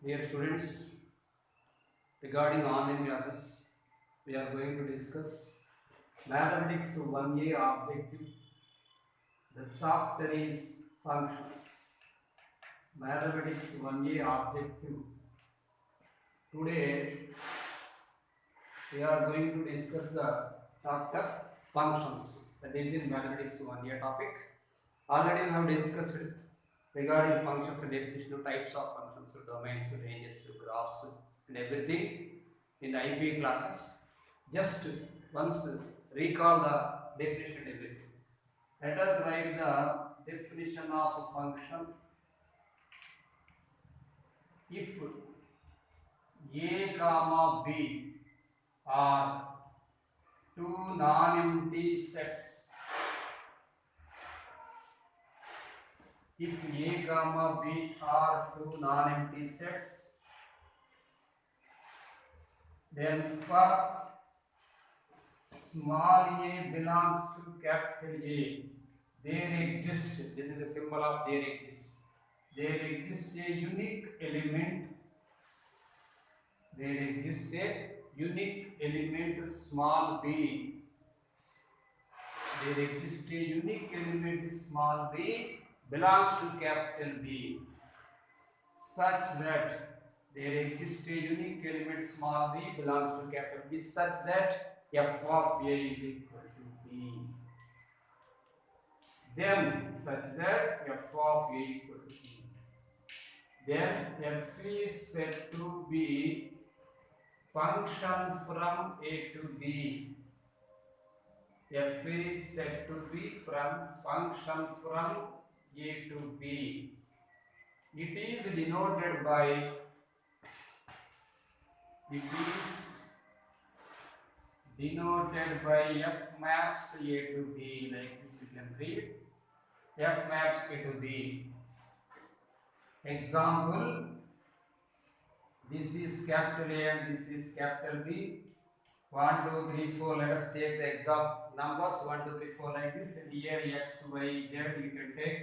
Dear students, regarding online classes, we are going to discuss Mathematics 1A objective. The chapter is functions. Mathematics 1A objective. Today, we are going to discuss the chapter functions. That is in Mathematics 1A topic. Already we have discussed regarding functions and definition of types of functions, domains, ranges, graphs, and everything in the IP classes. Just once recall the definition and everything. Let us write the definition of a function. If A comma B are two non-empty sets, if A comma B are two non-empty sets, then for small a belongs to capital A, there exists, this is a symbol of there exists a unique element, small b, there exists a unique element small b belongs to capital B, such that there exists a unique element small b belongs to capital B such that f of A is equal to B. Then such that f of A equal to B. Then f is said to be function from A to B. F is said to be from function from A to B. It is denoted by f maps A to B, like this you can read. F maps A to B. Example, this is capital A and this is capital B. 1, 2, 3, 4. Let us take the example numbers 1, 2, 3, 4 like this. And here x, y, z you can take.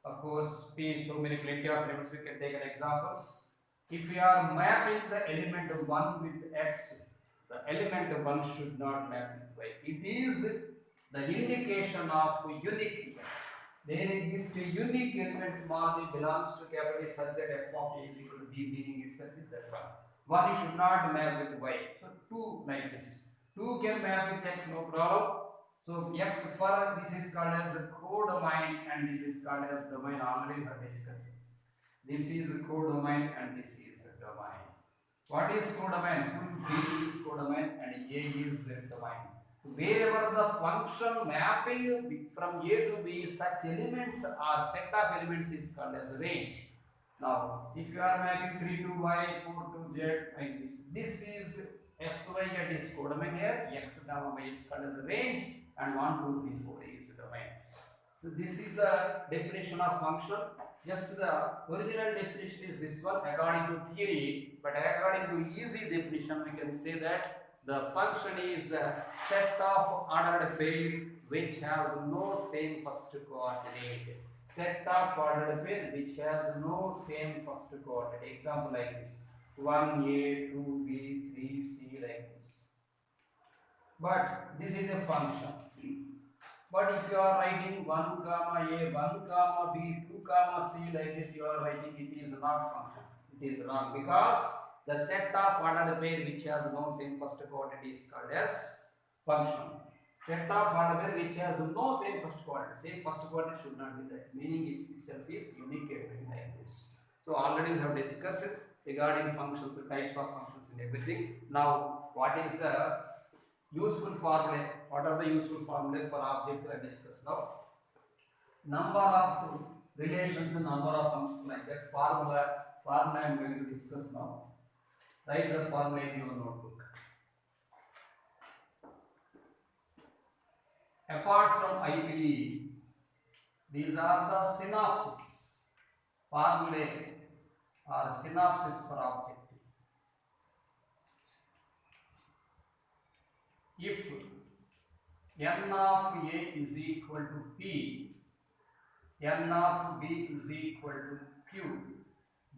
Of course, p, so many plenty of elements we can take an examples. If we are mapping the element 1 with x, the element 1 should not map with y. It is the indication of unique. There exists a unique element small b belongs to capital A such that f of A is equal to B, meaning itself is that one. One should not map with y. So 2 like this. 2 can map with x, no problem. So x for this is called as a codomain and this is called as domain. Already we have discussed. This is a codomain and this is a domain. What is codomain? Full B is codomain and A is domain. Wherever the function mapping from A to B, such elements or set of elements is called as range. Now, if you are mapping 3 to y, 4 to z, like this is x, y, z is codomain here, x, gamma, y is called as range, and 1, 2, 3, 4 is domain. So, this is the definition of function. Just the original definition is this one according to theory, but according to easy definition, we can say that the function is the set of ordered pair which has no same first coordinate. Set of ordered pair which has no same first coordinate. Example like this: 1a, 2b, 3c, like this. But this is a function. But if you are writing 1 comma a, 1 comma b, 2 comma c, like this, you are writing it is not function. It is wrong because the set of ordered pair which has no same first coordinate is called as function. Set of ordered pair which has no same first coordinate. Same first coordinate should not be that. Meaning itself is unique element like this. So already we have discussed it regarding functions, types of functions and everything. Now what is the useful formula? What are the useful formulas for object I discussed now? Number of relations and number of functions like that. Formula I am going to discuss now. Write the formula in your notebook. Apart from IPE, these are the synopsis, formulae or synopsis for objective. If n of A is equal to P, n of B is equal to Q,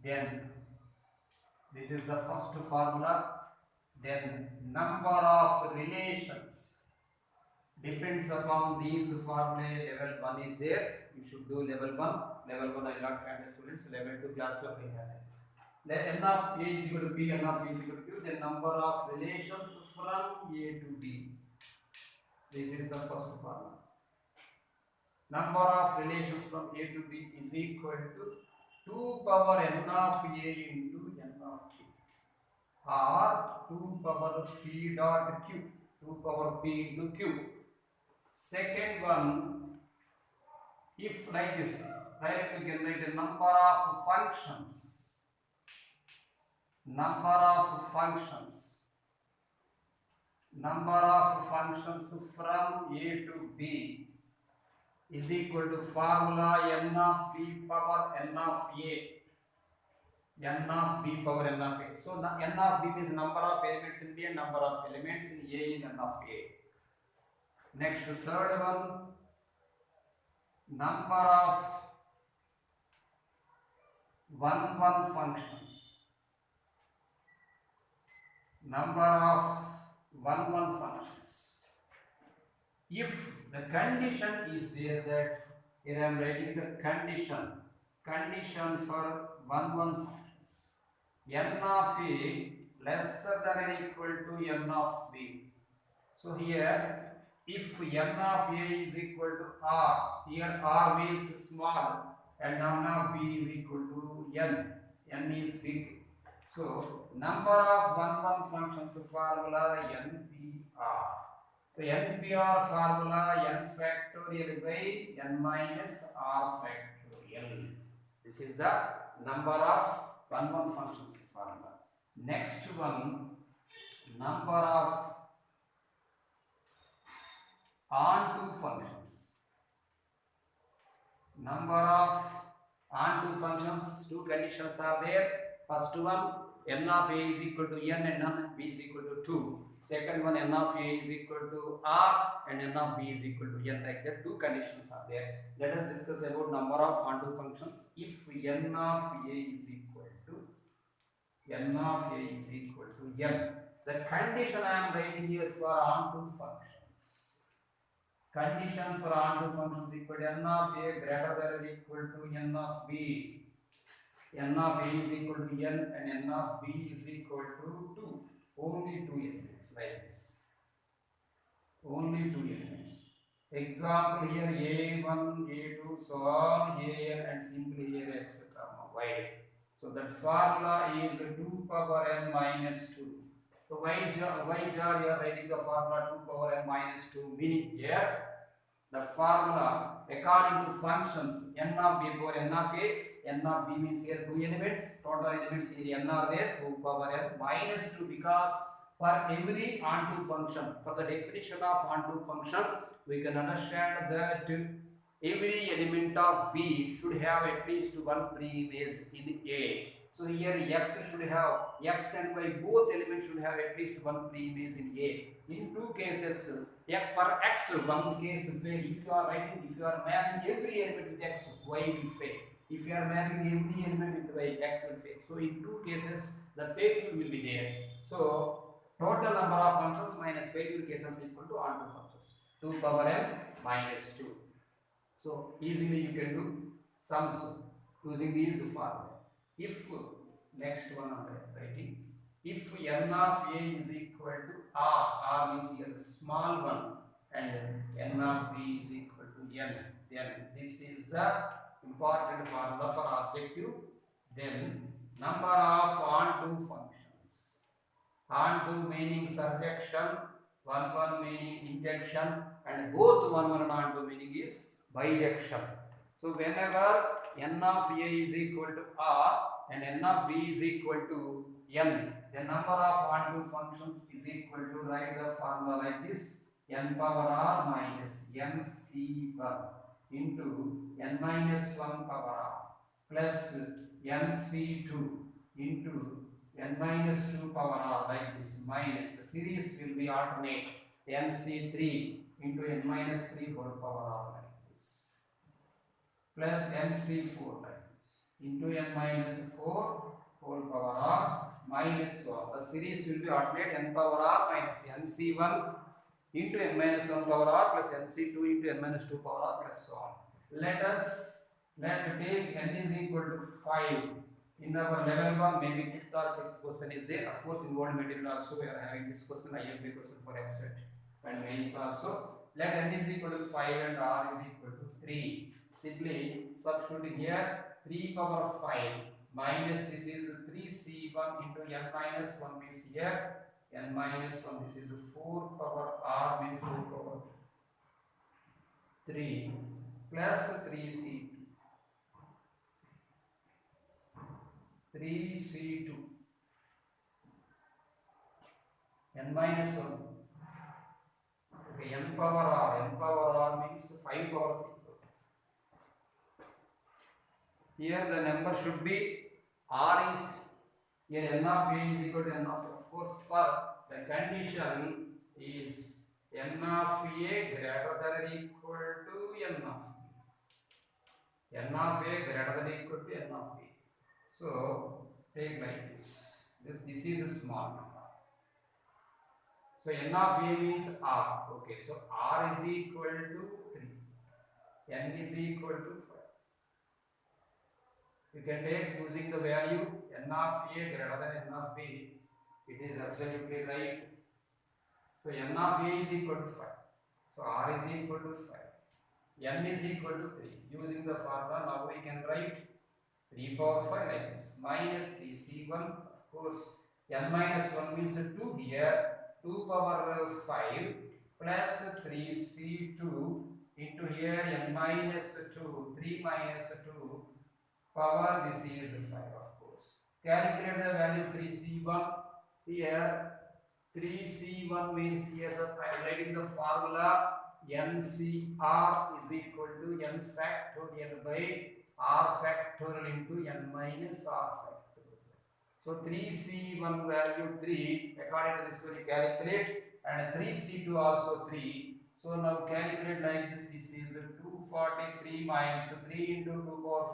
then This is the first formula. Then number of relations depends upon these formulae. Level 1 is there. You should do level 1. Level 1 I not handle students. Level 2 class of I handle. Then n of a is equal to b, n of b is equal to q. Then number of relations from a to b. This is the first formula. Number of relations from a to b is equal to 2 power n of a into n of b, or 2 power p dot q, 2 power p into q. Second one, if like this, directly we can write a number of functions. Number of functions from a to b is equal to formula n of b power n of a. N of b power n of a. So the n of b means number of elements in b and number of elements in a is n of a. Next, third one, number of 1-1 functions. Number of 1-1 functions. If the condition is there that here I am writing the condition for 1-1 functions, n of a lesser than or equal to n of b. So here, if n of a is equal to r, here r means small and n of b is equal to n is big. So number of 1-1 functions formula NPR. So NPR formula n factorial by n minus r factorial. This is the number of 1-1 functions formula. Next one, number of onto functions. Number of onto functions, two conditions are there. First one, n of a is equal to n and n of b is equal to 2. Second one, n of a is equal to r and n of b is equal to n. Like that, two conditions are there. Let us discuss about number of onto functions. If n of a is equal to n, the condition I am writing here for onto functions. Condition for onto functions equal to n of a greater than or equal to n of b. N of a is equal to n and n of b is equal to 2. Only 2 elements like this. Only 2 elements. Example here a1, a2, so on, an and simply here etc. y. So that formula is 2 power n minus 2. So why is you are writing the formula 2 power n minus 2? Meaning here the formula according to functions n of b power n of a, n of b means here 2 elements, total elements here n are there, 2 power n minus 2, because for every onto function, for the definition of onto function, we can understand that every element of b should have at least one pre-image in a. So here x should have, x and y both elements should have at least one pre-image in a. In two cases, for x, one case fail. If you are mapping every element with x, y will fail. If you are mapping every element with y, x will fail. So in two cases, the failure will be there. So total number of functions minus failure cases equal to onto functions. 2 power n minus 2. So easily you can do sums using these formula. If next one I am writing, if n of a is equal to r means here the small one, and n of b is equal to n, then this is the important formula for objective. Then number of onto functions. Onto meaning surjection, 1-1 meaning injection, and both 1-1 and onto meaning is bijection. So whenever n of a is equal to r and n of b is equal to n, the number of onto functions is equal to, write the formula like this, n power r minus n c1 into n minus 1 power r plus n c2 into n minus 2 power r, like this, minus, the series will be alternate, nc3 into n minus 3 whole power r, like plus nc4 like this, into n minus 4 whole power r minus 1. The series will be alternate n power r minus nc1 into n minus 1 power r plus nc2 into n minus 2 power r plus so on. Let take n is equal to 5. In our level 1, maybe 5th or 6th question is there. Of course, in old material also we are having this question, IMP question for MSET and mains also. Let n is equal to 5 and r is equal to 3. Simply substitute here 3 power 5 minus this is 3c1 into n minus 1 means here n minus 1, this is 4 power r means 4 power 3 plus 3c2. 3c2 n minus 1. Okay, n power r means 5 power 3. Here the number should be r is here n of a is equal to n of course for the condition is n of a greater than equal to n of b. N of a greater than equal to n of b. So take like this. This is a small number. So n of a means r. Okay, so r is equal to 3. N is equal to 5. You can take using the value n of a greater than n of b. It is absolutely right. So n of a is equal to 5. So r is equal to 5. N is equal to 3. Using the formula, now we can write 3 power 5 like this minus 3c1. Of course, n minus 1 means 2 here. 2 power 5 plus 3c2 into here n minus 2. 3 minus 2 power this is 5 of course. Calculate the value 3c1 here. 3c1 means here I am writing the formula NCR is equal to n factorial by r factorial into n minus r factorial. So 3c1 value 3, according to this one you calculate, and 3c2 also 3. So now calculate like this. This is 243 minus 3 into 2 power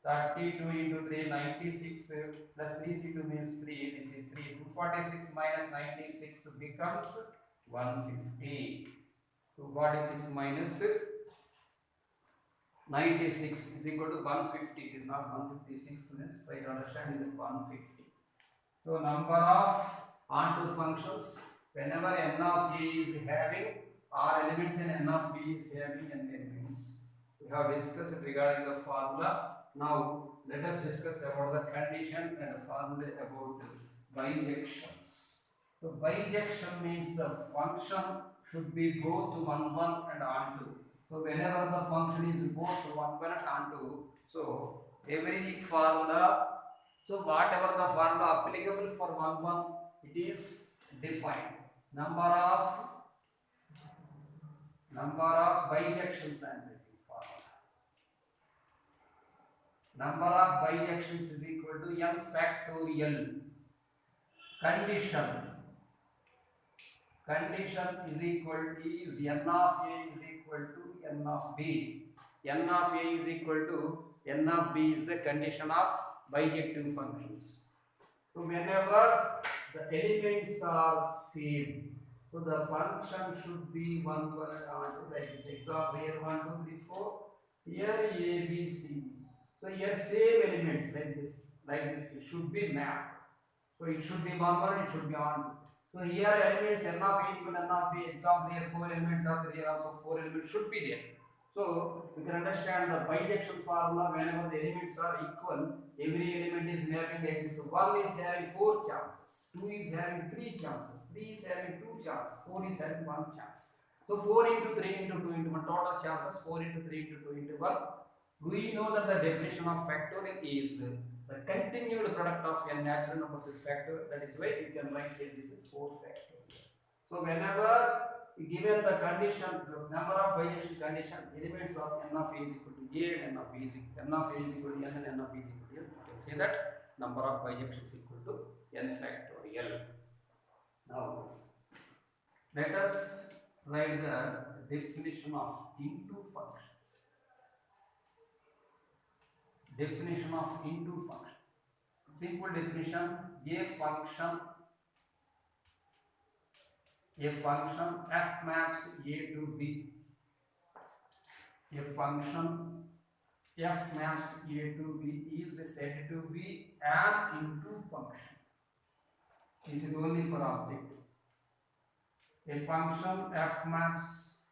5, 32 into 3, 96 plus 3c2 means 3. This is 3. 246 minus 96 becomes 150. 246 minus 96 is equal to 150. It is not 156 minutes. Try to understand, it is 150. So number of onto functions, whenever n of a is having r elements and n of b is having n elements. We have discussed regarding the formula. Now let us discuss about the condition and the formula about bijections. So bijection means the function should be both 1 1 and onto. So whenever the function is both 1 1 and onto, so every formula, so whatever the formula applicable for 1 1, it is defined. Number of bijections and number of bijections is equal to n factorial. Condition is equal to n of a is equal to n of b. N of a is equal to n of b is the condition of bijective functions. So whenever the elements are same, so the function should be 1 1 onto, like this example here 1 2 3 4, here a b c. So here same elements like this it should be mapped. So it should be 1 1, it should be onto. So here elements n of a equal n of b. Example here 4 elements are there, here also 4 elements should be there. So you can understand the bijection formula. Whenever the elements are equal, every element is having like this. 1 is having 4 chances, 2 is having 3 chances, 3 is having 2 chances, 4 is having 1 chance. So 4 into 3 into 2 into 1, total chances 4 into 3 into 2 into 1. We know that the definition of factorial is the continued product of n natural numbers is factorial. That is why you can write here this is 4 factorial. So whenever given the condition, number of bijection condition, elements of n of a is equal to a and n of b is equal to n of a is equal to n and n of b is equal to n, you can say that number of bijections equal to n factorial. Now let us write the definition of into functions. Definition of into function. Simple definition: a function f maps a to b. A function f maps a to b is said to be an into function. This is only for object. A function f maps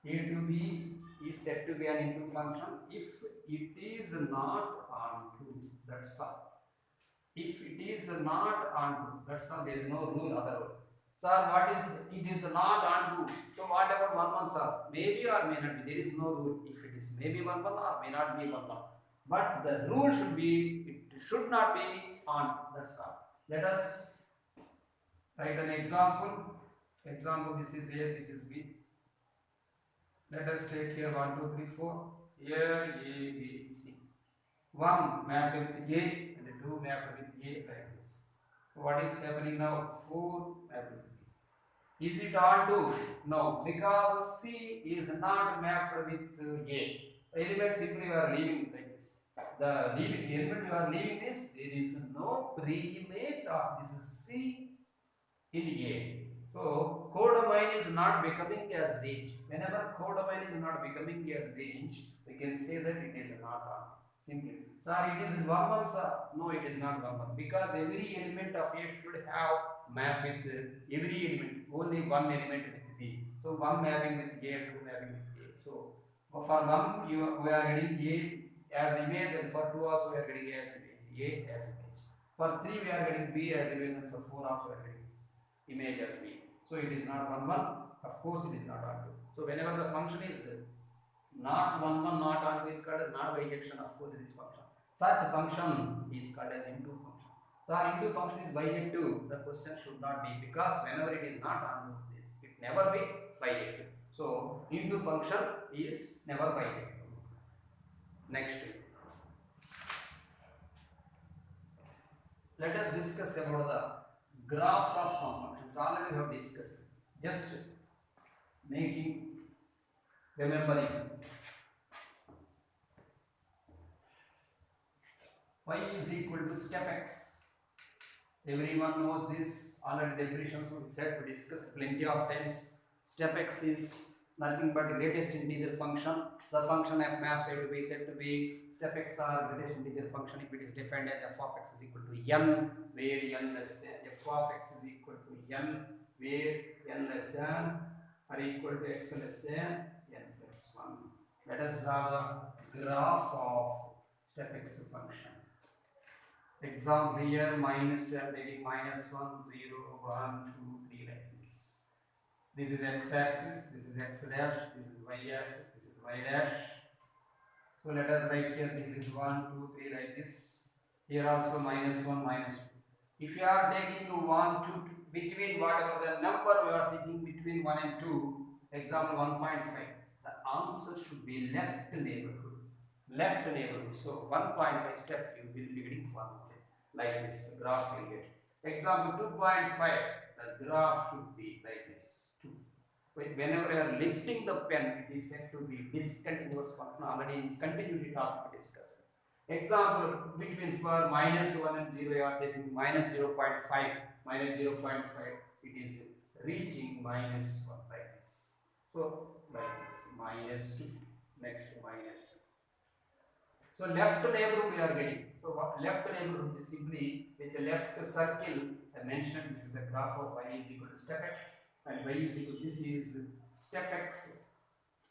a to b is said to be an into function if it is not onto. That's all. If it is not onto, that's all. There is no rule otherwise. Sir, what is it is not onto? So what about 1 1, sir? Maybe or may not be. There is no rule. If it is maybe 1 1 or may not be 1 1. But the rule should be it should not be on. That's all. Let us write an example. Example: this is A, this is B. Let us take here 1 2 3 4. Here A B C. 1 mapped with A and 2 mapped with A like this. What is happening now? 4 mapped with B. Is it onto? No, because C is not mapped with A. The element simply you are leaving like this. The element you are leaving is there is no pre-image of this C in A. So codomain is not becoming as range. Whenever codomain is not becoming as range, we can say that it is not on. Simply. Sir, it is 1 1, sir. No, it is not 1 1. Because every element of A should have map with every element. Only one element with B. So 1 mapping with A and 2 mapping with A. So for 1 we are getting A as image, and for 2 also we are getting A as image. For 3 we are getting B as image, and for 4 also we are getting image as B. So it is not 1 1. Of course it is not onto. So whenever the function is not 1 1, not onto is called as not bijection. Of course it is function. Such function is called as into function. So our into function is bijective. The question should not be, because whenever it is not onto, it never be bijective. So into function is never bijective. Next, let us discuss about the graphs of some functions. Already we have discussed. Just making, remembering. Y is equal to step x. Everyone knows this. Already definitions we said, we discussed plenty of times. Step x is nothing but greatest integer function. The function f maps A to B said to be step x are greatest integer function if it is defined as f of x is equal to n, where n less than f of x is equal to n, where n less than or equal to x less than n plus 1. Let us draw the graph of step x function. Example here minus 10 taking minus 1, 0, 1, 2, 3 like this. This is x axis, this is x dash, this is y axis, this is y dash. So let us write here this is 1, 2, 3 like this. Here also minus 1, minus 2. If you are taking 1, 2, between whatever the number we are taking between 1 and 2, example 1.5, the answer should be left neighborhood. Left neighborhood. So 1.5 step you will be getting 1. Like this, the graph will get. Example 2.5, the graph should be like this. 2. Whenever you are lifting the pen, it is said to be discontinuous function. Already in continuity talk we discussed. Example between for minus 1 and 0, you are taking minus 0.5. Minus 0.5, it is reaching minus 1 like this. So like this, minus 2. Next minus 2. So left neighborhood we are getting. So left neighborhood is simply with the left circle. I mentioned this is the graph of y is equal to step x, and y is equal to this is step x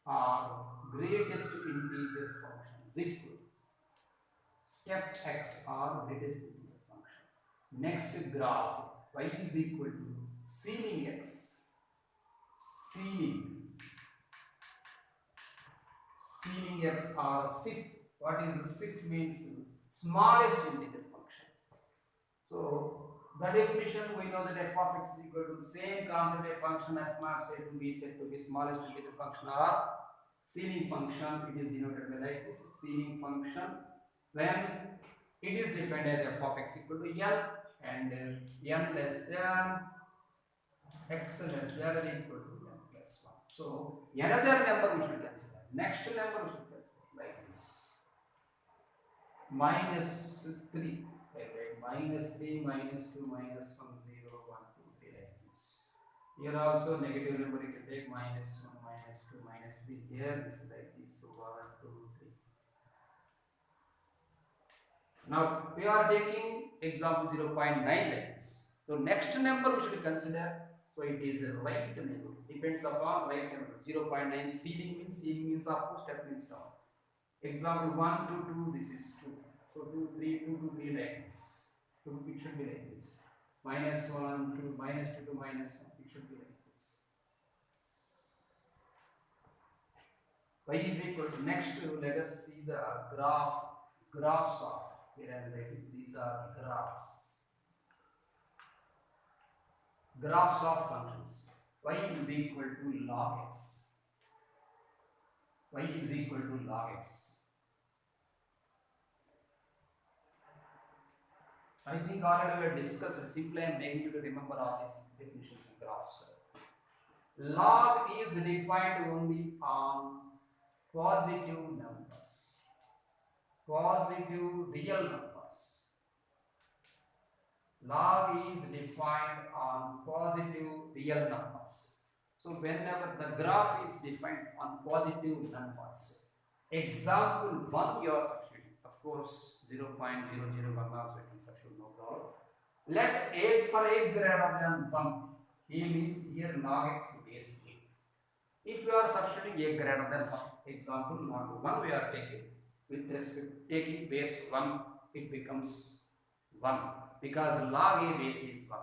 are greatest integer function. If step x are greatest integer function. Next graph y is equal to ceiling x. Ceiling x are SIF. What is the SIF means? Smallest integer function. So the definition we know that f of x is equal to the same concept of function f maps A to B said to be smallest integer function or ceiling function. It is denoted by like this, ceiling function, when it is defined as f of x equal to n and n less than x less than or equal to n plus 1. So another number we should consider. Next number we should consider like this. Minus 3. minus 3, minus 2, minus 1, 0, 1, 2, 3 like this. Here also negative number you can take minus 1, minus 2, minus 3. Here this is like this. So 1, 2, 3. Now we are taking example 0.9 like this. So next number we should consider. So it is a right number. Depends upon right number. 0.9 ceiling means up, step means down. Example 1 to 2, this is 2. So 2, 3, 2 to 3 like this. So it should be like this. Minus 1, 2, minus 2 to minus 1. It should be like this. Y is equal to, next let us see the graphs of, here I am writing, these are graphs of functions. Y is equal to log x. Y is equal to log x. I think already we have discussed it. Simply I am making you to remember all these definitions and graphs. Log is defined only on positive numbers, positive real numbers. Log is defined on positive real numbers. So whenever the graph is defined on positive numbers, example 1 you are substituting. Of course 0.001 also you can substitute, no problem. Let a for a greater than 1. A means here log x base a. If you are substituting a greater than 1, example log 1 we are taking, with respect taking base 1, it becomes 1 because log a base is 1.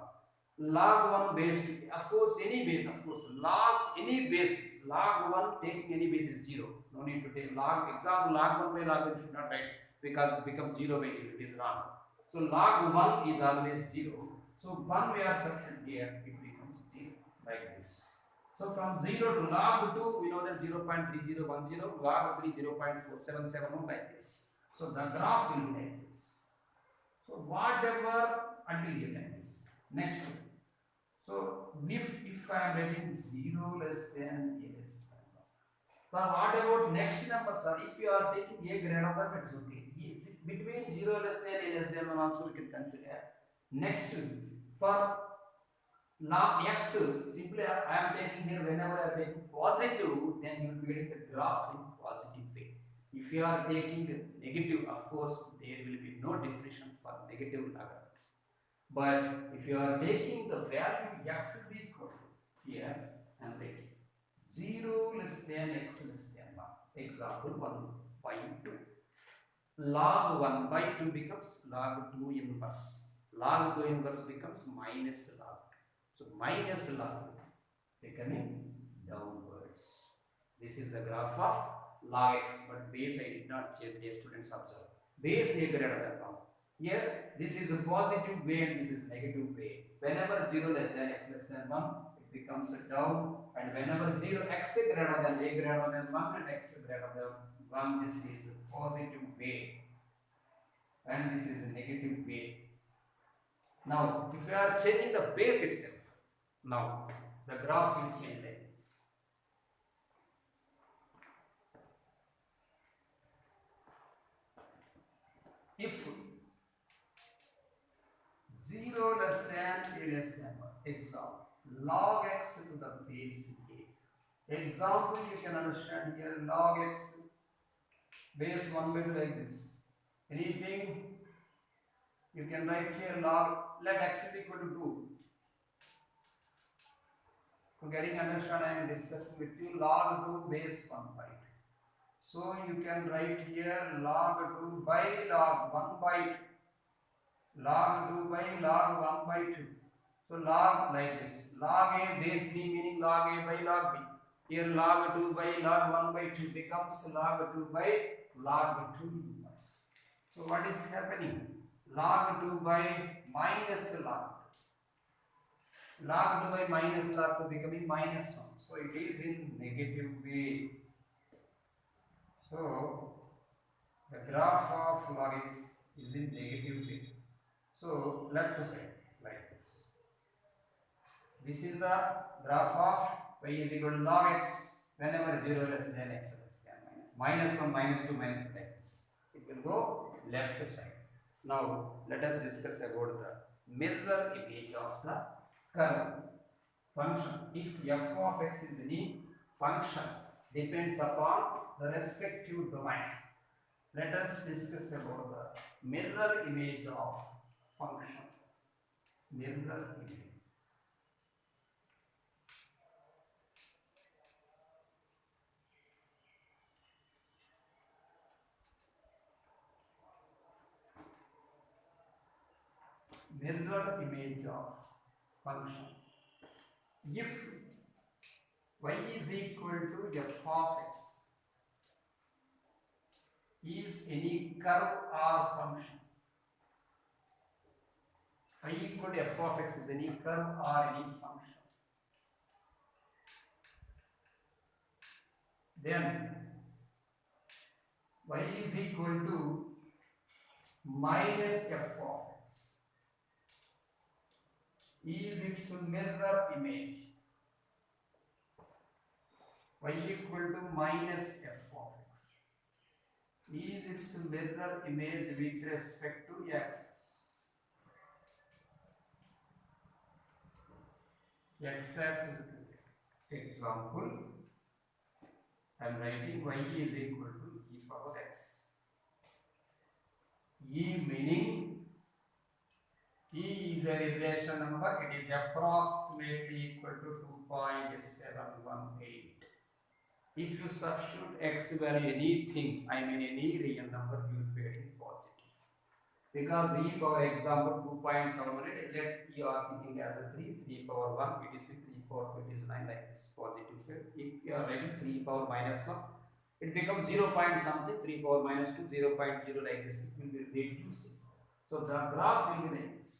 Log 1 base, of course any base, of course log any base, log 1 taking any base is 0. No need to take log, example log 1 by log 1 should not write because it becomes 0 by 0, it is wrong. So log 1 is always 0. So 1 we are substituting here, it becomes 0 like this. So from 0 to log 2 we know that 0.3010, log 3 0.4771 like this. So the graph will be like this. So whatever until you can this. Next one. So if I am writing 0 less than a less than 1. So what about next number, sir? If you are taking a greater than, it's okay. Between 0 less than a less than 1 also we can consider. Next, for log x, simply I am taking here, whenever I am taking positive, then you will be getting the graph in positive way. If you are taking negative, of course there will be no definition for negative logarithms. But if you are taking the value x is equal to, here I am taking 0 less than x less than 1. Example 1 by 2. Log 1 by 2 becomes log 2 inverse. Log 2 inverse becomes minus log 2. So minus log 2 becoming downwards. This is the graph of log x, but base I did not change, dear students, observe. Base a greater than 1. Here this is a positive way and this is negative way. Whenever 0 less than x less than 1, it becomes a down, and whenever 0 x greater than a greater than 1 and x greater than 1, this is a positive way and this is a negative way. Now if you are changing the base itself, now the graph will change like this. If 0 less than a less than 1, example log x to the base a. Example you can understand here, log x base 1 by 2 like this. Anything you can write here, log, let x is equal to 2. To getting understand, I am discussing with you log 2 base 1 by 2. So you can write here log 2 by log 1 by 2. Log 2 by log 1 by 2. So log like this. Log a base b meaning log a by log b. Here log 2 by log 1 by 2 becomes log 2 by log 2 inverse. So what is happening? Log 2 by minus log 2. Log 2 by minus log 2 becoming minus 1. So it is in negative way. So the graph of log x is in negative way. So left side like this. This is the graph of y is equal to log x whenever 0 less than x less than minus 1, minus 2, minus 2 like this. It will go left side. Now let us discuss about the mirror image of the curve function. If f of x is any function depends upon the respective domain. Let us discuss about the mirror image of function. Mirror image. Mirror image of function. If y is equal to f of x is any curve or function, y equal to f of x is any curve or any function, then y is equal to minus f of x is its mirror image. Y equal to minus f of x is its mirror image with respect to x-axis. X-axis. Example, I am writing y is equal to e power x. E meaning e is an irrational number, it is approximately equal to 2.718. If you substitute x value anything, I mean any real number, you will be getting positive. Because e power example 2.718, let you are thinking as a 3 power 1, it is 3 power 2, it is 9 like this positive. So if you are writing 3 power minus 1, it becomes 0 point something, 3 power minus 2, 0.0 like this, it will be reducing. So the graph will be like this,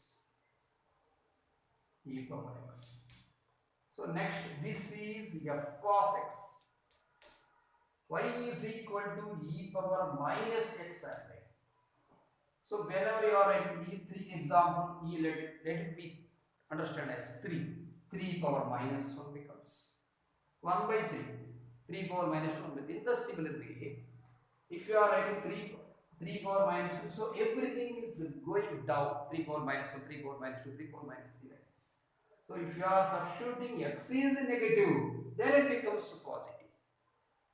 e power x. So next, this is f of x. Y is equal to e power minus x array. So whenever you are writing E3 example, let it be understand as 3 power minus 1 becomes 1 by 3 power minus 1. In the similar way, if you are writing 3 power minus 2, so everything is going down, 3 power minus 1, 3 power minus 2, 3 power minus 3 like this. So if you are substituting x is negative, then it becomes positive.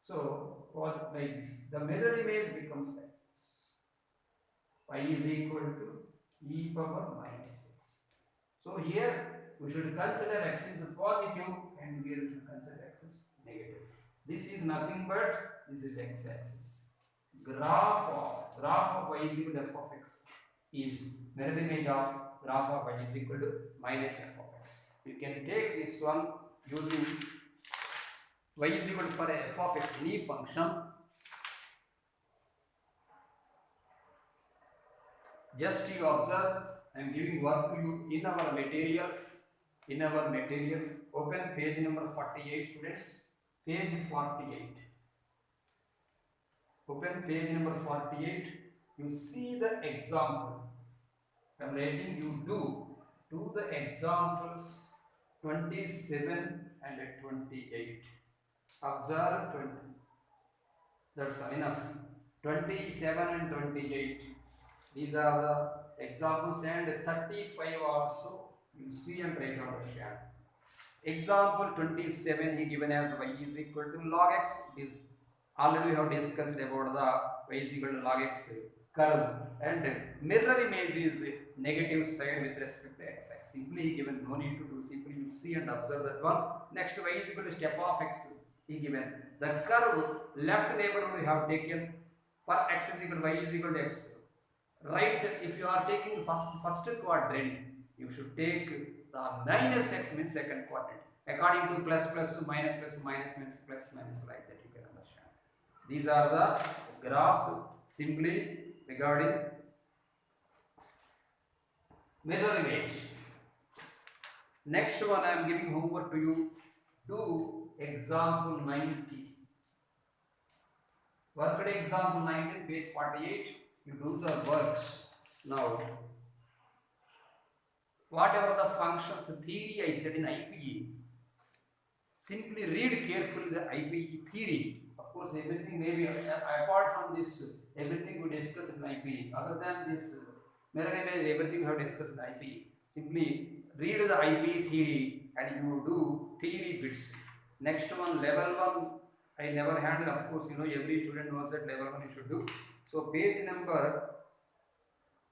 So what like this, the mirror image becomes like this. Y is equal to e power minus x. So here we should consider x is positive and here we should consider x is negative. This is nothing but this is x axis. Graph of y is equal to f of x is mirror image of graph of y is equal to minus f of x. You can take this one using y is equal to for f of x any function. Just you observe, I am giving work to you in our material. Open page number 48, students. Page 48. Open page number 48. You see the example. I am writing you do the examples 27 and 28. Observe 20. That's enough. 27 and 28. These are the examples, and 35 also you see and write on the share. Example 27 he given as y is equal to log x. Is already we have discussed about the y is equal to log x curve, and mirror image is negative side with respect to x. Simply he given, no need to do, simply you see and observe that one. Next, y is equal to step of x he given. The curve left neighborhood we have taken for x is equal to y is equal to x. Right side, if you are taking first quadrant, you should take the minus x means second quadrant. According to plus minus means plus minus, like that you can understand. These are the graphs simply regarding mirror image. Next one I am giving homework to you. Do example 90. Workday example 19, page 48. You do the works. Now, whatever the functions theory I said in IPE, simply read carefully the IPE theory. Of course, everything may be apart from this, everything we discussed in IPE. Other than this Everything we have discussed in IP. Simply read the IP theory and you do theory bits. Next one, level 1, I never handled. Of course, every student knows that level 1 you should do. So page number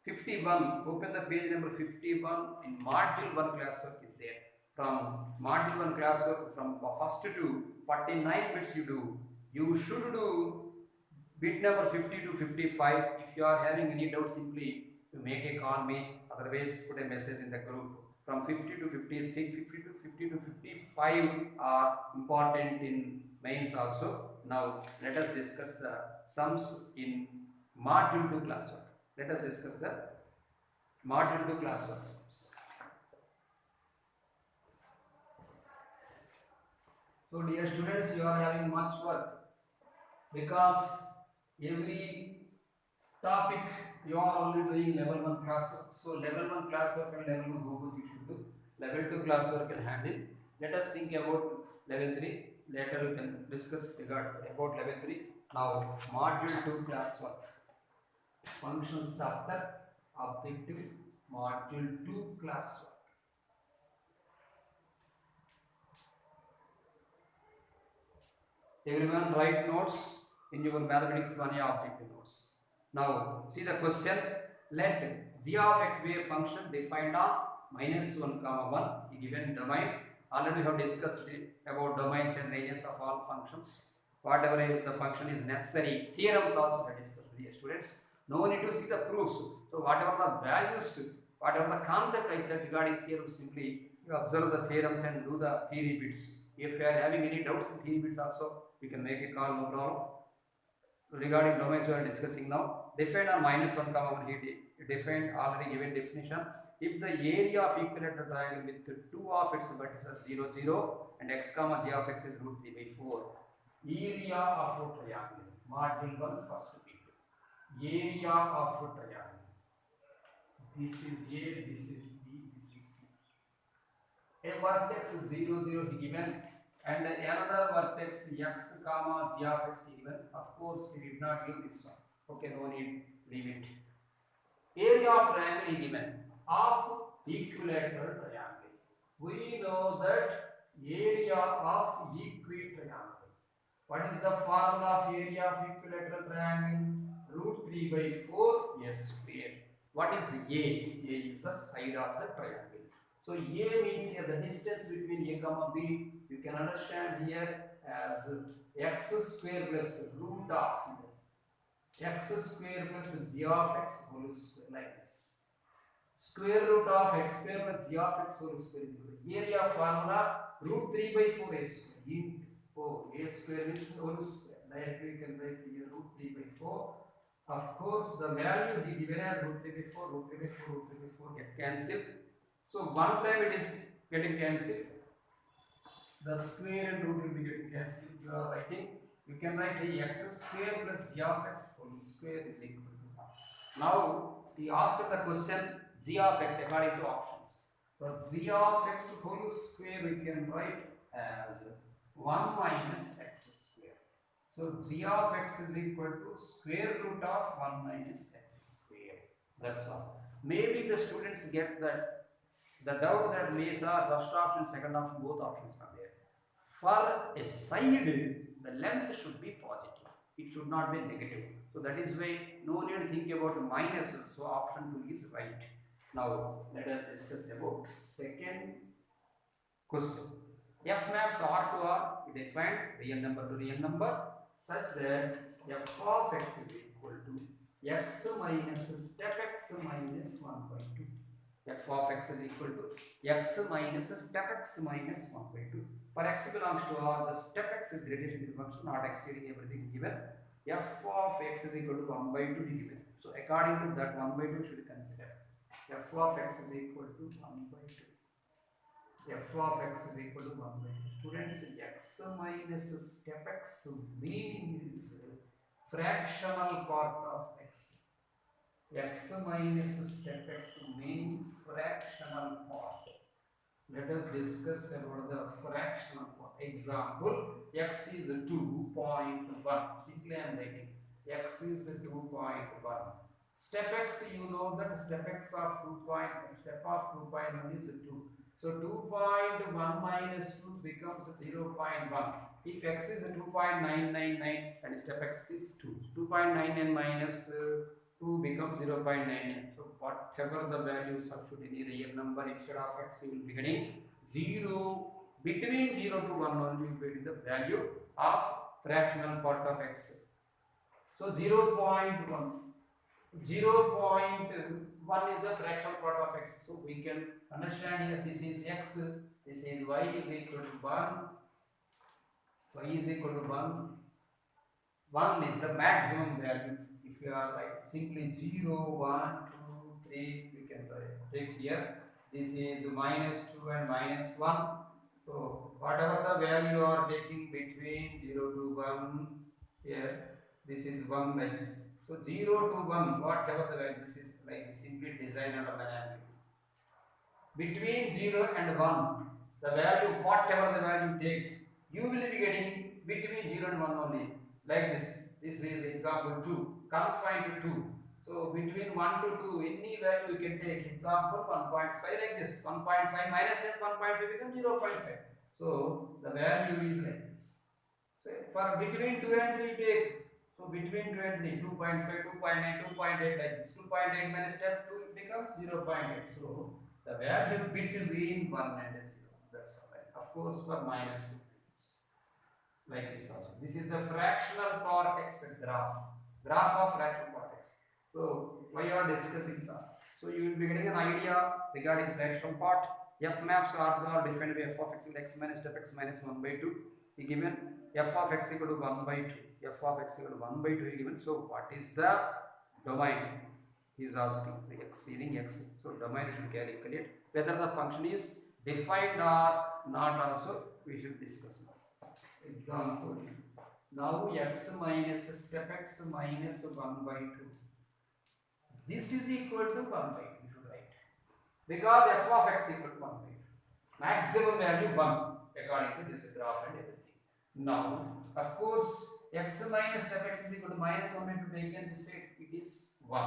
51, open the page number 51 in module 1 classwork is there. From module 1 classwork, from first to 49 bits you do. You should do bit number 50 to 55. If you are having any doubt, simply you make a call me, otherwise put a message in the group. From 50 to 56, 50 to 55 are important in mains also. Now let us discuss the sums in module 2 classwork. Let us discuss the module 2 classwork sums. So dear students, you are having much work because every topic you are only doing level 1 classwork. So level 1 classwork and level 1 homework you should do. Level 2 classwork can handle. Let us think about level 3. Later we can discuss about level 3. Now module 2 classwork. Functions chapter, objective, module 2 classwork. Everyone write notes in your mathematics 1A objective notes. Now see the question. Let g of x be a function defined on -1, 1 given domain. Already we have discussed about domains and ranges of all functions. Whatever the function is necessary. Theorems also we have discussed, dear students. No need to see the proofs. So whatever the values, whatever the concept I said regarding theorems, simply you observe the theorems and do the theory bits. If you are having any doubts in theory bits also, you can make a call, no problem. Regarding domains we are discussing now. Defined on -1, 1, he defined already given definition. If the area of equilateral triangle with 2 of its vertices 0, 0 and x comma g of x is √3/4. Area of a triangle. Module 1 first bit. Area of a triangle. This is A, this is B, this is C. A vertex 0, 0 given and another vertex x comma g of x given. Of course, we did not give this one. Okay, no need, leave it. Area of triangle is given of equilateral triangle. We know that area of equitriangle. What is the formula of area of equilateral triangle? √3/4 s square. What is A? A is the side of the triangle. So A means here the distance between A comma B. You can understand here as x square plus root of x square plus g of x whole square, like this. Square root of x square plus g of x whole square. Area formula √3/4 a square into a square means whole square. Directly you can write here √3/4. Of course, the value he given as √3/4 get cancelled. So one time it is getting cancelled. The square and root will be getting cancelled. You are writing. You can write x square plus g of x whole square is equal to 1. Now he asked the question g of x according to options. So g of x whole square we can write as 1 minus x square. So g of x is equal to square root of 1 minus x square. That's all. Maybe the students get the doubt that these are first option, second option, both options are there. For a side, the length should be positive. It should not be negative. So that is why no need to think about minus. So option 2 is right. Now let us discuss about second question. F maps R to R, we defined real number to real number such that f of x is equal to x minus step x minus 1/2. F of x is equal to x minus step x minus 1/2. For x belongs to R, the step x is greatest integral function, not exceeding everything given. F of x is equal to 1/2 given. So according to that 1/2 should consider. F of x is equal to 1/2. F of x is equal to 1/2. Students, x minus step x meaning is fractional part of x. X minus step x meaning fractional part. Let us discuss about the fractional part. Example, x is 2.1. Simply I am writing x is 2.1. Step x, you know that step x of 2.1 is 2. So 2.1 minus 2 becomes 0.1. If x is 2.999 and step x is 2, 2.99 minus 2 becomes 0.99. So whatever the value substitute in the real number instead of x, you will be getting 0. Between 0 to 1 only you will be getting the value of fractional part of x. So 0.1. 0.1 is the fractional part of x. So we can understand here this is x, this is y is equal to 1, y is equal to 1. 1 is the maximum value. If you are like simply 0, 1, 2, 3, we can take here. This is minus 2 and minus 1. So whatever the value you are taking between 0 to 1, here this is 1 like this. So 0 to 1, whatever the value, this is like simply design out of an angle. Between 0 and 1, the value, whatever the value you take, you will be getting between 0 and 1 only. Like this. This is example 2, confined to 2. So between 1 to 2, any value you can take. Example 1.5 like this. 1.5 minus 10, 1.5 becomes 0.5. So the value is like this. So for between 2 and 3 take. So between 2 and 3, 2.5, 2.9, 2.8 like this. 2.8 minus 10, 2 becomes 0.8. So the value between 1 and 0. That's all right. Of course for minus like this also. This is the fractional part x graph. Graph of fractional part x. So why you are discussing sir? So you will be getting an idea regarding fractional part. F maps are defined by f of x equal to x minus step x minus 1 by 2. He given f of x equal to 1 by 2. F of x equal to 1 by 2 is given. So what is the domain? He is asking exceeding x. So domain should calculate. Whether the function is defined or not also we should discuss. Example. Now x minus step x minus 1 by 2. This is equal to 1 by 2. You should write. Because f of x equal to 1 by 2. Maximum value 1 according to this graph and everything. Now, of course, x minus step x is equal to minus 1 by 2 taken, this say it is 1.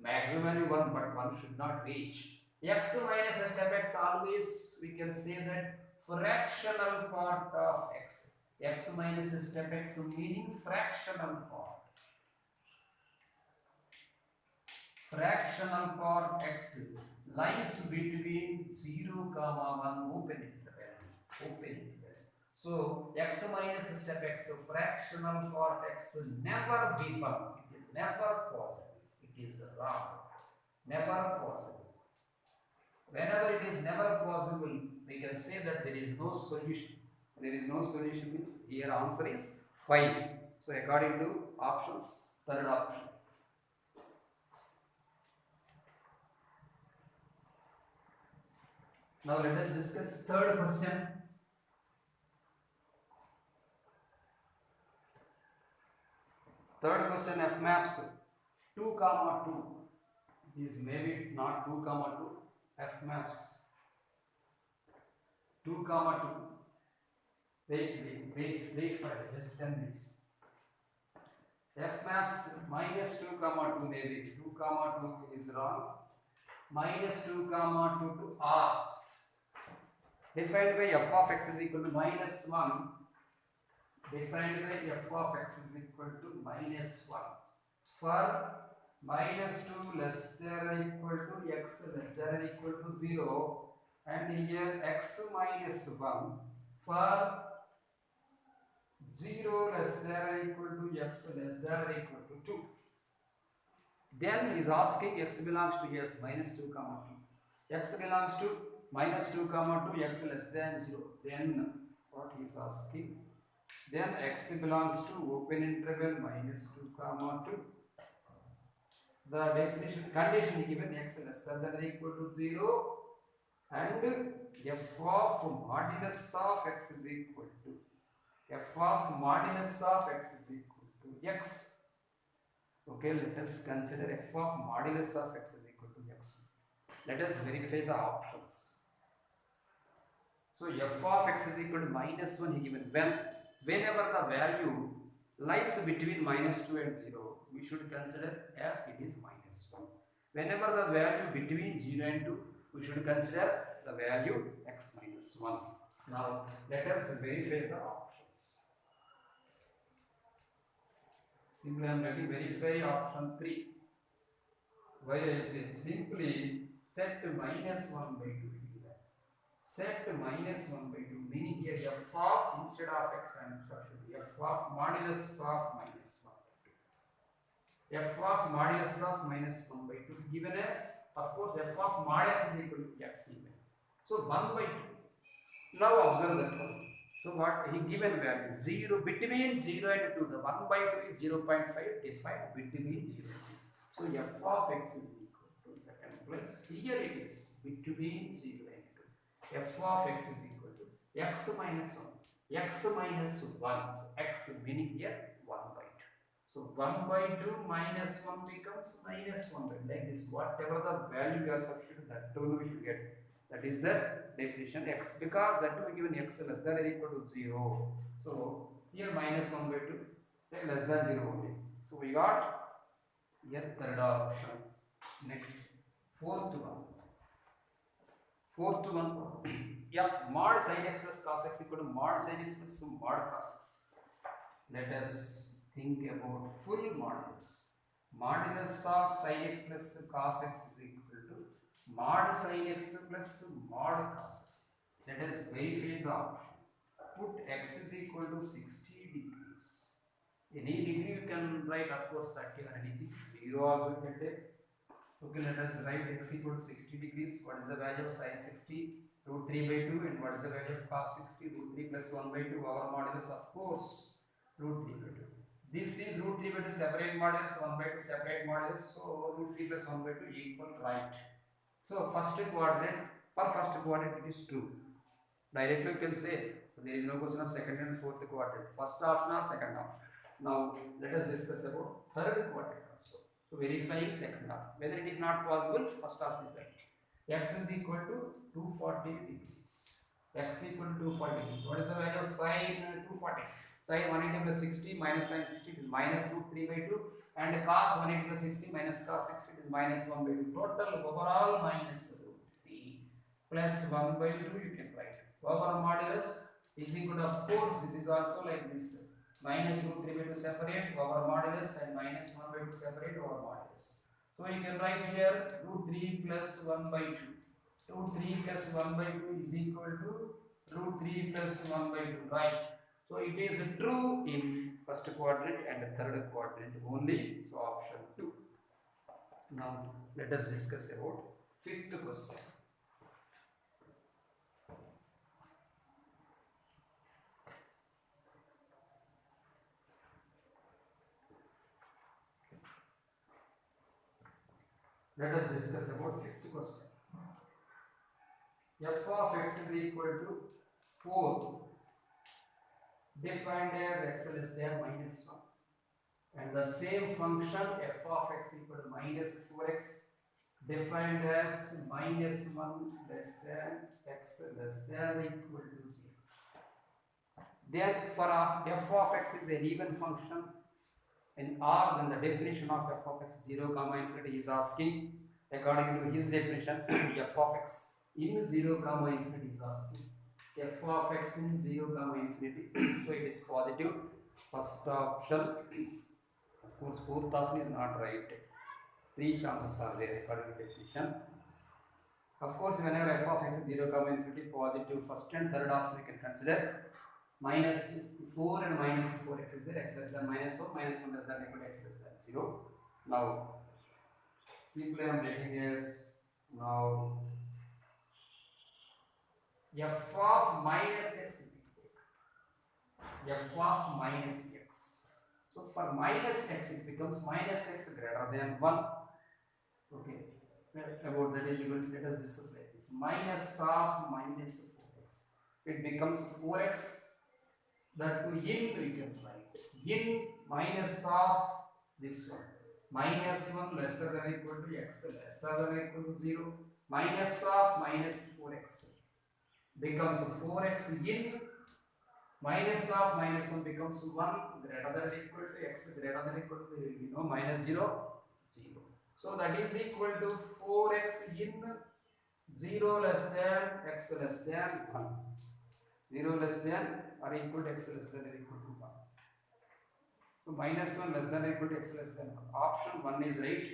Maximum value 1, but 1 should not reach. X minus step x always we can say that fractional part of x. X minus step x meaning fractional part. Fractional part x lies between 0, 1 open interval. So x minus step x, so fractional part x never be 1. It is never possible. It is wrong. Never possible. Whenever it is never possible, we can say that there is no solution. There is no solution means here answer is 5. So according to options, third option. Now let us discuss third question. Third question, f maps 2, 2. This may be not 2, 2. F maps 2, 2. Wait for it, just 10 minutes. F maps minus 2, 2 maybe. 2, 2 is wrong. Minus 2, 2 to R. Defined by f of x is equal to minus 1. Defined by f of x is equal to minus 1. For minus 2 less than or equal to x less than or equal to 0. And here x minus 1 for 0 less than or equal to x less than or equal to 2. Then he is asking x belongs to yes minus 2, 2. X belongs to minus 2, 2, x less than 0. Then what he is asking? Then x belongs to open interval minus 2, 2. The definition condition given x less than or equal to 0 and f of modulus of x is equal to f of modulus of x is equal to x. Okay, let us consider f of modulus of x is equal to x. Let us verify the options. So f of x is equal to minus 1 given whenever the value lies between minus 2 and 0. we should consider as it is minus 1. Whenever the value between 0 and 2, we should consider the value x minus 1. Now let us verify the options. Simply I am going to verify option 3. Why I will say simply set minus 1 by 2. Set minus 1 by 2, meaning here f of instead of x and substitute f of modulus of minus 1 by 2. F of modulus of minus 1 by 2 given as, of course, f of mod x is equal to x given. So 1 by 2. Now observe that one. So what he given value 0 between 0 and 2. The 1 by 2 is 0.5 defined between 0 and 2. So f of x is equal to second place. Here it is between 0 and 2. F of x is equal to x minus 1. X minus 1. X meaning here 1 by 2. So 1 by 2 minus 1 becomes minus 1 by 2. Like this, whatever the value you are substituting, that total we should get. That is the definition x, because that will given x less than or equal to 0. So here minus 1 by 2 less than 0 only. So we got here third option. Next, fourth one. F mod sin x plus cos x equal to mod sin x plus mod cos x. Let us think about full modulus. Modulus of sin x plus cos x is equal to mod sin x plus mod cos x. Let us verify the option. Put x is equal to 60 degrees. Any degree you can write, of course, 30 or anything. 0 also you can take. Okay, let us write x equal to 60 degrees. What is the value of sin 60? Root 3 by 2. And what is the value of cos 60? Root 3 plus 1 by 2. Our modulus, of course, root 3 by 2. This is root 3 by 2 separate modulus, 1 by 2 separate modulus. So root 3 plus 1 by 2 equal right. So first quadrant, for first quadrant it is true. Directly you can say, there is no question of second and fourth quadrant. First option or second option. Now let us discuss about third quadrant also. So verifying second option. Whether it is not possible, first option is right. X is equal to 240 degrees. X equal to 240 degrees. What is the value of sin 240? Sin 180 plus 60 minus sin 60 is minus root 3 by 2. And cos 180 plus 60 minus cos 60 is minus 1 by 2. Total overall minus root 3 plus 1 by 2 you can write. Over modulus is equal to, of course, this is also like this. Minus root 3 by 2 separate over modulus and minus 1 by 2 separate over modulus. So you can write here root 3 plus 1 by 2. Root 3 plus 1 by 2 is equal to root 3 plus 1 by 2, right? So it is true in first quadrant and third quadrant only. So option 2. Now let us discuss about fifth question. Let us discuss about fifth question. F of x is equal to 4 defined as x less than minus 1, and the same function f of x equal to minus 4x defined as minus 1 less than x less than or equal to 0. Then for f of x is an even function in R, then the definition of f of x 0 comma infinity is asking, according to his definition, f of x in 0 comma infinity is asking f of x in 0 comma infinity. So it is positive. First option. Of course, fourth option is not right. 3 chances are there according to definition. Of course, whenever f of x is 0 comma infinity, positive first and third option we can consider. Minus 4 and minus 4x is there, x less than minus 4, minus 1 less than equal to x less than 0. Now, simply I am writing as now f of minus x, f of minus x. So for minus x it becomes minus x greater than 1. Okay, about that is equal to, let us discuss like this. Minus of minus 4x, it becomes 4x. That to in we can write in minus of this one, minus 1 lesser than equal to x lesser than equal to 0, minus of minus 4x becomes 4x in Minus of minus 1 becomes 1 greater than or equal to x greater than or equal to minus 0, 0. So that is equal to 4x in 0 less than x less than 1. 0 less than or equal to x less than or equal to 1. So minus 1 less than or equal to x less than 1. Option 1 is right.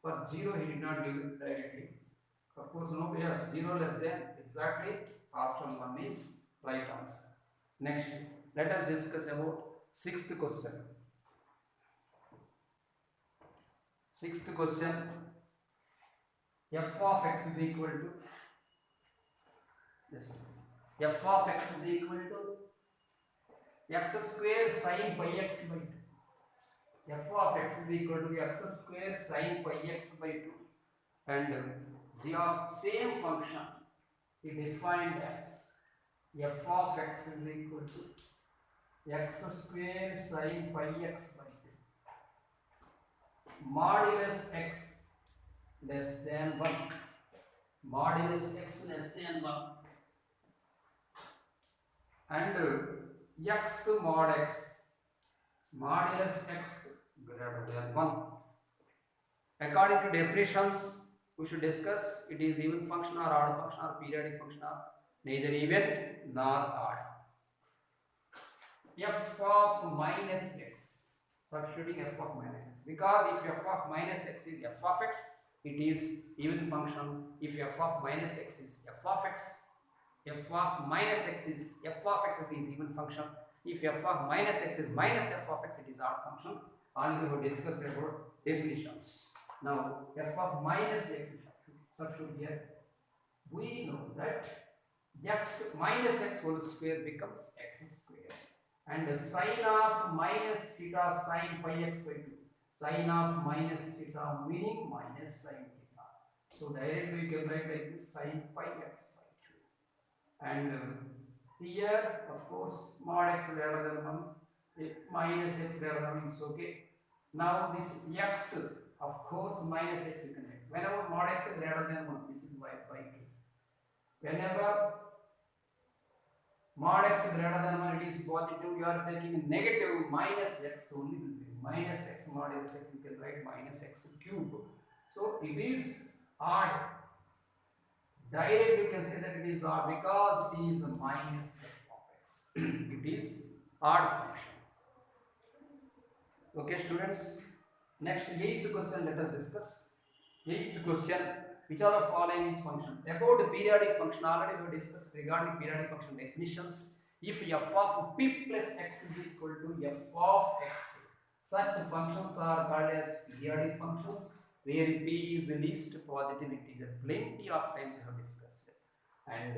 For 0 he did not give it directly. Of course, no, yes, 0 less than, exactly, option 1 is right answer. Next, let us discuss about 6th question. 6th question, f of x is equal to, f of x is equal to x square sin pi x by 2. F of x is equal to x square sin pi x by 2. And the same function is defined as f of x is equal to x square sin pi x by 2 modulus x less than 1, modulus x less than 1, and x mod x modulus x greater than 1. According to definitions, we should discuss it is even function or odd function or periodic function or neither even nor odd. F of minus x, substituting f of minus x, because if f of minus x is f of x, it is even function. If f of minus x is f of x, f of minus x is f of x, it is even function. If f of minus x is minus f of x, it is odd function. And we have discussed about definitions. Now, f of minus x, substitute here, we know that x minus x whole square becomes x square, and the sine of minus theta sine pi x by 2, sine of minus theta meaning minus sine theta. So directly we can write like this, sine pi x by 2. And here, of course, mod x greater than 1, minus x greater than 1 is okay. Now this x, of course, minus x you can write. Whenever mod x is greater than 1, this is y by 2. Whenever mod x is greater than 1, it is positive, you are taking negative, minus x only will be. Minus x mod x, you can write minus x cube. So it is odd. Directly you can say that it is odd because it is minus f of x. It is odd function. Okay, students. Next, 8th question, let us discuss. 8th question, which are the following is function? About the periodic function, already we have discussed regarding periodic function definitions. If f of p plus x is equal to f of x, such functions are called as periodic functions, where p is the least positive integer. Plenty of times we have discussed. And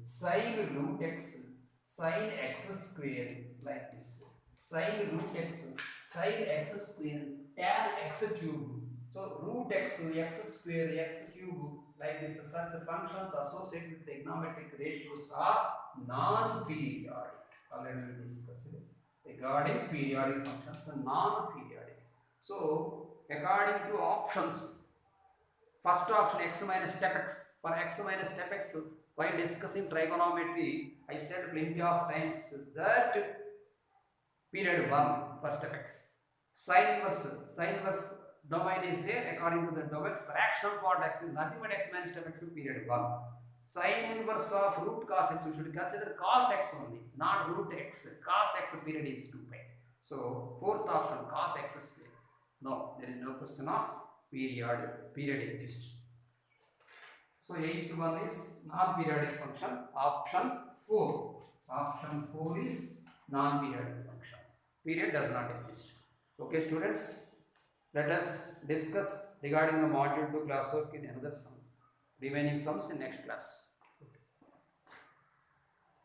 sine root x, sine x square, like this. Sine root x, sine x square, tan x cube. So root x, x square, x cube, like this. Such functions associated with trigonometric ratios are non-periodic. Already we discussed it. Regarding periodic functions and non-periodic. So according to options, first option x minus step x. For x minus step x, while discussing trigonometry, I said plenty of times that period 1 for step x. Sine inverse domain is there. According to the domain, fractional part x is nothing but x minus step x in period 1. Sine inverse of root cos x, we should consider cos x only, not root x. Cos x period is 2 pi. So 4th option, cos x square. No, there is no question of period exists. So 8th one is non-periodic function. Option 4. Option 4 is non-periodic function. Period does not exist. Okay, students, let us discuss regarding the module 2 classwork in another sum. Remaining sums in next class.